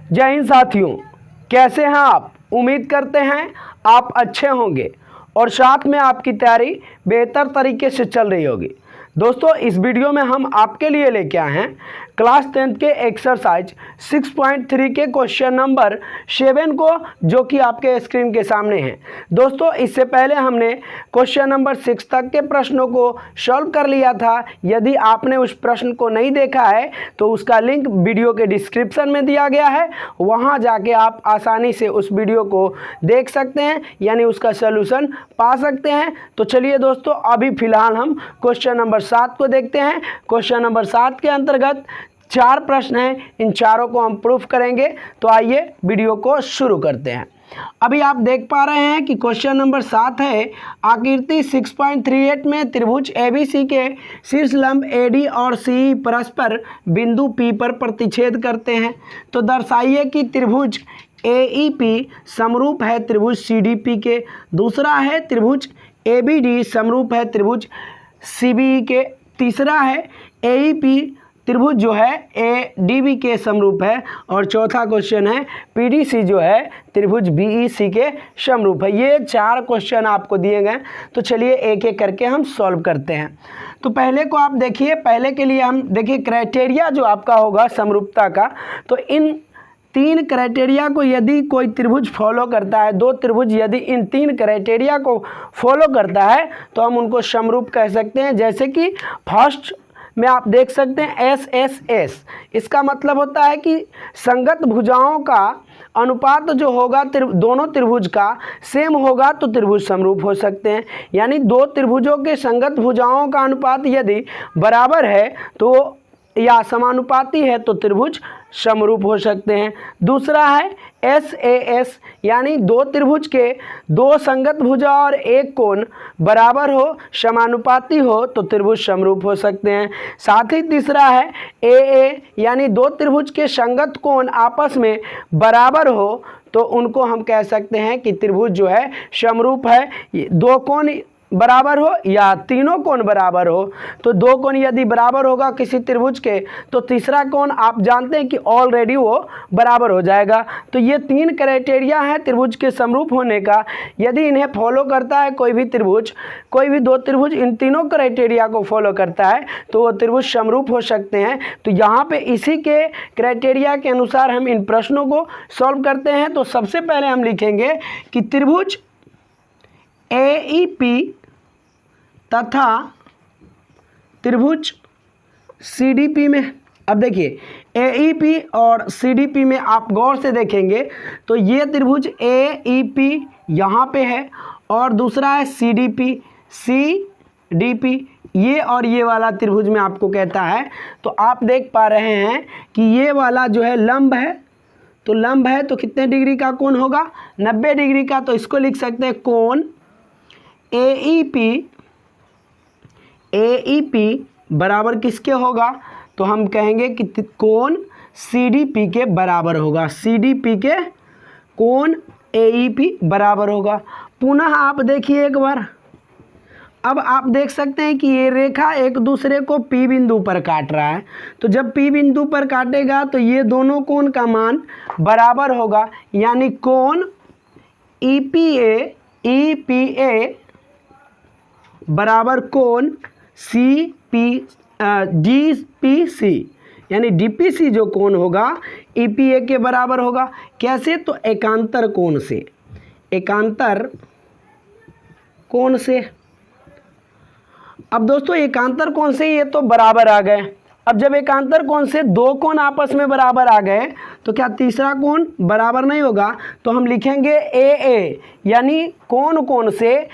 जय हिंद साथियों, कैसे हैं आप। उम्मीद करते हैं आप अच्छे होंगे और साथ में आपकी तैयारी बेहतर तरीके से चल रही होगी। दोस्तों, इस वीडियो में हम आपके लिए लेके आए हैं क्लास 10th के एक्सरसाइज 6.3 के क्वेश्चन नंबर 7 को, जो कि आपके स्क्रीन के सामने है। दोस्तों, इससे पहले हमने क्वेश्चन नंबर 6 तक के प्रश्नों को सॉल्व कर लिया था। यदि आपने उस प्रश्न को नहीं देखा है तो उसका लिंक वीडियो के डिस्क्रिप्शन में दिया गया है, वहां जाके आप आसानी से उस वीडियो को देख सकते हैं, यानी उसका सलूशन पा सकते हैं। तो चलिए दोस्तों, अभी फिलहाल हम क्वेश्चन नंबर 7 को देखते हैं। क्वेश्चन नंबर 7 के अंतर्गत 4 प्रश्न हैं, इन चारों को हम प्रूफ करेंगे। तो आइए वीडियो को शुरू करते हैं। अभी आप देख पा रहे हैं कि क्वेश्चन नंबर 7 है, आकृति 6.38 में त्रिभुज ABC के शीर्ष लंब AD और CE परस्पर बिंदु P पर प्रतिच्छेद करते हैं। तो दर्शाइए कि त्रिभुज AEP समरूप है त्रिभुज CDP के। दूसरा है त्रिभुज ABD समरूप है त्रिभुज CBE के। तीसरा है AEP त्रिभुज जो है ADB के समरूप है। और चौथा क्वेश्चन है PDC जो है त्रिभुज BEC के समरूप है। ये 4 क्वेश्चन आपको दिए गए, तो चलिए एक एक करके हम सॉल्व करते हैं। तो पहले को आप देखिए, पहले के लिए हम देखिए क्राइटेरिया जो आपका होगा समरूपता का। तो इन 3 क्राइटेरिया को यदि कोई त्रिभुज फॉलो करता है, 2 त्रिभुज यदि इन 3 क्राइटेरिया को फॉलो करता है तो हम उनको समरूप कह सकते हैं। जैसे कि फर्स्ट में आप देख सकते हैं SSS, इसका मतलब होता है कि संगत भुजाओं का अनुपात जो होगा दोनों त्रिभुज का सेम होगा तो त्रिभुज समरूप हो सकते हैं। यानी 2 त्रिभुजों के संगत भुजाओं का अनुपात यदि बराबर है तो या समानुपाती है तो त्रिभुज समरूप हो सकते हैं। दूसरा है SAS, यानी 2 त्रिभुज के 2 संगत भुजा और एक कोण बराबर हो, समानुपाती हो तो त्रिभुज समरूप हो सकते हैं। साथ ही तीसरा है AA, यानी 2 त्रिभुज के संगत कोण आपस में बराबर हो तो उनको हम कह सकते हैं कि त्रिभुज जो है समरूप है। 2 कोण बराबर हो या तीनों कोण बराबर हो, तो 2 कोण यदि बराबर होगा किसी त्रिभुज के तो तीसरा कोण आप जानते हैं कि ऑलरेडी वो बराबर हो जाएगा। तो ये 3 क्राइटेरिया है त्रिभुज के समरूप होने का। यदि इन्हें फॉलो करता है कोई भी त्रिभुज, कोई भी 2 त्रिभुज इन तीनों क्राइटेरिया को फॉलो करता है तो वो त्रिभुज समरूप हो सकते हैं। तो यहाँ पे इसी के क्राइटेरिया के अनुसार हम इन प्रश्नों को सॉल्व करते हैं। तो सबसे पहले हम लिखेंगे कि त्रिभुज AEP तथा त्रिभुज CDP में, अब देखिए AEP और CDP में आप गौर से देखेंगे तो ये त्रिभुज AEP यहाँ पे है और दूसरा है CDP, ये और ये वाला त्रिभुज में आपको कहता है। तो आप देख पा रहे हैं कि ये वाला जो है लंब है, तो लंब है तो कितने डिग्री का कोण होगा, 90 डिग्री का। तो इसको लिख सकते हैं कोण AEP बराबर किसके होगा, तो हम कहेंगे कि कोण CDP के बराबर होगा। CDP के कोण AEP बराबर होगा। पुनः आप देखिए एक बार, अब आप देख सकते हैं कि ये रेखा एक दूसरे को P बिंदु पर काट रहा है। तो जब P बिंदु पर काटेगा तो ये दोनों कोण का मान बराबर होगा, यानी कोण EPA बराबर कोण DPC, यानी DPC जो कोण होगा EPA के बराबर होगा। कैसे, तो एकांतर कोण से, एकांतर कोण से। अब दोस्तों एकांतर कोण से ये तो बराबर आ गए। अब जब एकांतर कोण से 2 कोण आपस में बराबर आ गए तो क्या तीसरा कोण बराबर नहीं होगा, तो हम लिखेंगे AA, यानी कोण से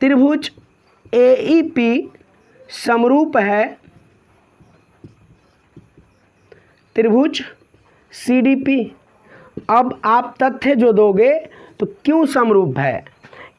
त्रिभुज AEP समरूप है त्रिभुज CDP। अब आप तथ्य जो दोगे तो क्यों समरूप है,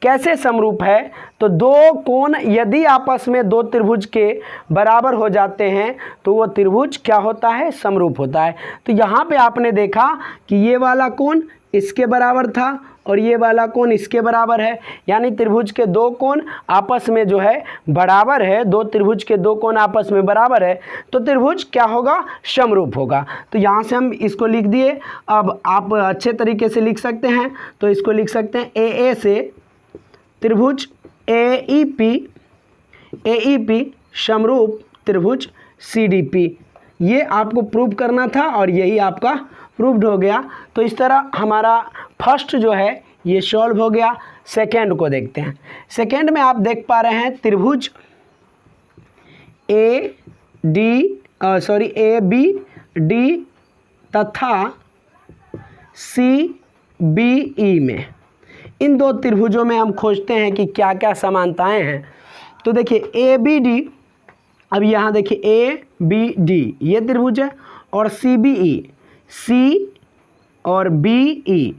कैसे समरूप है, तो 2 कोण यदि आपस में 2 त्रिभुज के बराबर हो जाते हैं तो वो त्रिभुज क्या होता है, समरूप होता है। तो यहाँ पे आपने देखा कि ये वाला कोण इसके बराबर था और ये वाला कोण इसके बराबर है, यानी त्रिभुज के दो कोण आपस में जो है बराबर है, दो त्रिभुज के दो कोण आपस में बराबर है, तो त्रिभुज क्या होगा, समरूप होगा। तो यहाँ से हम इसको लिख दिए। अब आप अच्छे तरीके से लिख सकते हैं, तो इसको लिख सकते हैं ए से त्रिभुज AEP समरूप त्रिभुज CDP। ये आपको प्रूव करना था और यही आपका प्रूव्ड हो गया। तो इस तरह हमारा फर्स्ट जो है ये सॉल्व हो गया। सेकेंड को देखते हैं। सेकेंड में आप देख पा रहे हैं त्रिभुज ABD तथा CBE में, इन दो त्रिभुजों में हम खोजते हैं कि क्या क्या समानताएं हैं। तो देखिए ABD, अब यहाँ देखिए ABD ये त्रिभुज है और CBE, C और BE,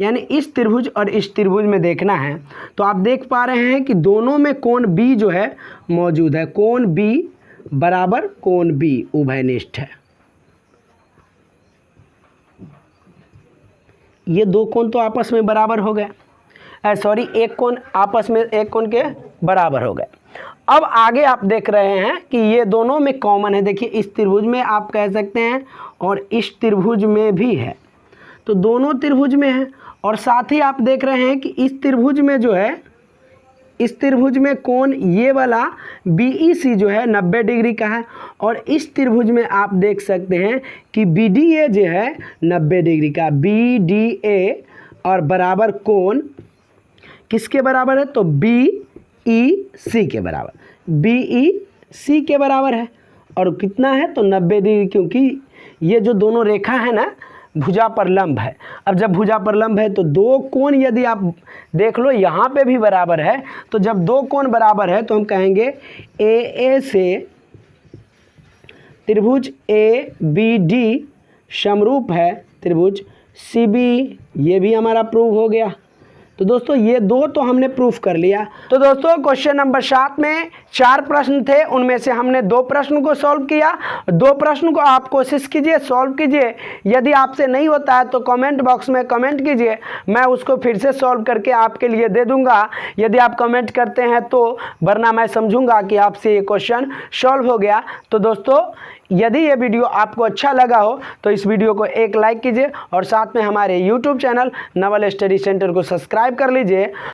यानी इस त्रिभुज और इस त्रिभुज में देखना है। तो आप देख पा रहे हैं कि दोनों में कोण B जो है मौजूद है। कोण B बराबर कोण B उभयनिष्ठ है। ये दो कोण तो आपस में बराबर हो गए, एक कोण आपस में एक कोण के बराबर हो गए। अब आगे आप देख रहे हैं कि ये दोनों में कॉमन है। देखिए इस त्रिभुज में आप कह सकते हैं और इस त्रिभुज में भी है, तो दोनों त्रिभुज में है। और साथ ही आप देख रहे हैं कि इस त्रिभुज में जो है, इस त्रिभुज में कोण ये वाला BEC जो है 90 डिग्री का है, और इस त्रिभुज में आप देख सकते हैं कि BDA जो है 90 डिग्री का। BDA और बराबर कोण किसके बराबर है, तो BEC के बराबर, BEC के बराबर है। और कितना है, तो 90 डिग्री, क्योंकि ये जो दोनों रेखा है ना भुजा पर लंब है। अब जब भुजा पर लंब है तो दो कोण यदि आप देख लो यहाँ पे भी बराबर है, तो जब दो कोण बराबर है तो हम कहेंगे AA से त्रिभुज ABD समरूप है त्रिभुज CBE। ये भी हमारा प्रूव हो गया। तो दोस्तों ये दो तो हमने प्रूफ कर लिया। तो दोस्तों क्वेश्चन नंबर 7 में 4 प्रश्न थे, उनमें से हमने 2 प्रश्न को सॉल्व किया। 2 प्रश्न को आप कोशिश कीजिए, सॉल्व कीजिए। यदि आपसे नहीं होता है तो कमेंट बॉक्स में कमेंट कीजिए, मैं उसको फिर से सॉल्व करके आपके लिए दे दूंगा यदि आप कमेंट करते हैं तो, वरना मैं समझूंगा कि आपसे ये क्वेश्चन सॉल्व हो गया। तो दोस्तों यदि ये वीडियो आपको अच्छा लगा हो तो इस वीडियो को एक लाइक कीजिए और साथ में हमारे YouTube channel Naval study centre को सब्सक्राइब कर लीजिए।